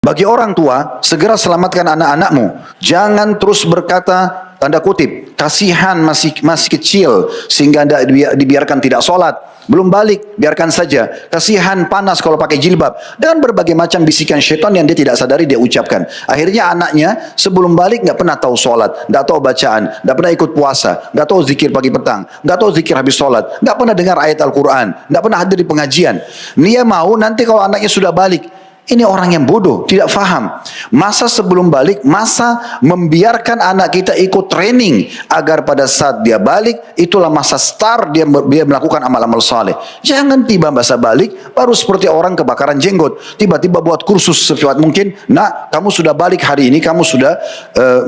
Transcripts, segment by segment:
Bagi orang tua, segera selamatkan anak-anakmu. Jangan terus berkata, tanda kutip, kasihan masih kecil sehingga dibiarkan tidak sholat. Belum balik, biarkan saja. Kasihan panas kalau pakai jilbab. Dengan berbagai macam bisikan syaitan yang dia tidak sadari dia ucapkan. Akhirnya anaknya sebelum balik nggak pernah tahu sholat, nggak tahu bacaan, nggak pernah ikut puasa, nggak tahu zikir pagi petang, nggak tahu zikir habis sholat, nggak pernah dengar ayat Al-Quran, nggak pernah hadir di pengajian. Dia mau nanti kalau anaknya sudah balik, ini orang yang bodoh, tidak faham. Masa sebelum balik, masa membiarkan anak kita ikut training agar pada saat dia balik, itulah masa start dia melakukan amal-amal saleh. Jangan tiba masa balik, baru seperti orang kebakaran jenggot. Tiba-tiba buat kursus secepat mungkin, nak kamu sudah balik hari ini, kamu sudah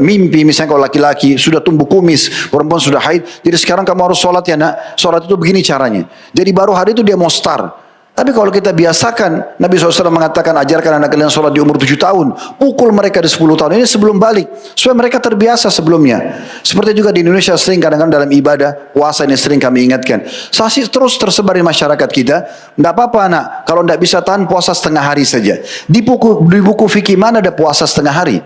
mimpi, misalnya kalau laki-laki, sudah tumbuh kumis, perempuan sudah haid, jadi sekarang kamu harus sholat ya nak, sholat itu begini caranya. Jadi baru hari itu dia mau start. Tapi kalau kita biasakan, Nabi SAW mengatakan ajarkan anak kalian sholat di umur 7 tahun. Pukul mereka di 10 tahun. Ini sebelum balik. Supaya mereka terbiasa sebelumnya. Seperti juga di Indonesia sering kadang-kadang dalam ibadah, puasa ini sering kami ingatkan. Sasi terus tersebar di masyarakat kita. Tidak apa-apa anak, kalau tidak bisa tahan puasa setengah hari saja. Di buku fikih mana ada puasa setengah hari?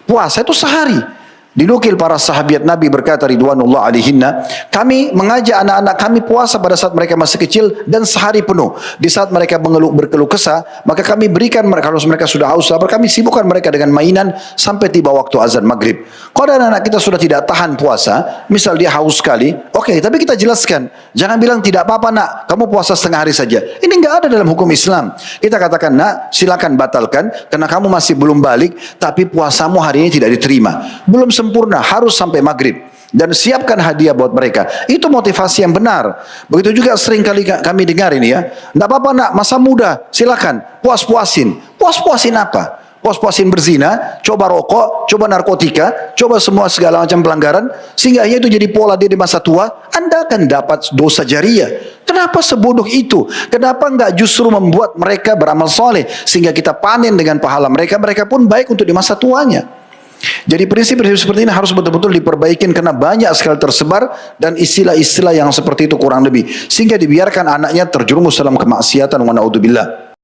Puasa itu sehari. Dinukil para sahabat Nabi berkata ridwanullah alaihinna, kami mengajak anak-anak kami puasa pada saat mereka masih kecil dan sehari penuh. Di saat mereka berkeluh kesah, maka kami berikan mereka, kalau mereka sudah haus lapar, kami sibukkan mereka dengan mainan sampai tiba waktu azan maghrib. Kalau ada anak kita sudah tidak tahan puasa, misal dia haus sekali, oke, tapi kita jelaskan, jangan bilang tidak apa-apa nak, kamu puasa setengah hari saja. Ini enggak ada dalam hukum Islam. Kita katakan nak, silakan batalkan karena kamu masih belum balik, tapi puasamu hari ini tidak diterima. Belum sempurna, harus sampai maghrib. Dan siapkan hadiah buat mereka. Itu motivasi yang benar. Begitu juga sering kali kami dengar ini ya. Tidak apa-apa nak, masa muda, silakan puas-puasin. Puas-puasin apa? Puas-puasin berzina, coba rokok, coba narkotika, coba semua segala macam pelanggaran, sehingga itu jadi pola dia di masa tua. Anda akan dapat dosa jariah. Kenapa sebodoh itu? Kenapa enggak justru membuat mereka beramal soleh, sehingga kita panen dengan pahala mereka, mereka pun baik untuk di masa tuanya. Jadi prinsip-prinsip seperti ini harus betul-betul diperbaikin karena banyak sekali tersebar dan istilah-istilah yang seperti itu kurang lebih, sehingga dibiarkan anaknya terjerumus dalam kemaksiatan wa na'udzubillah.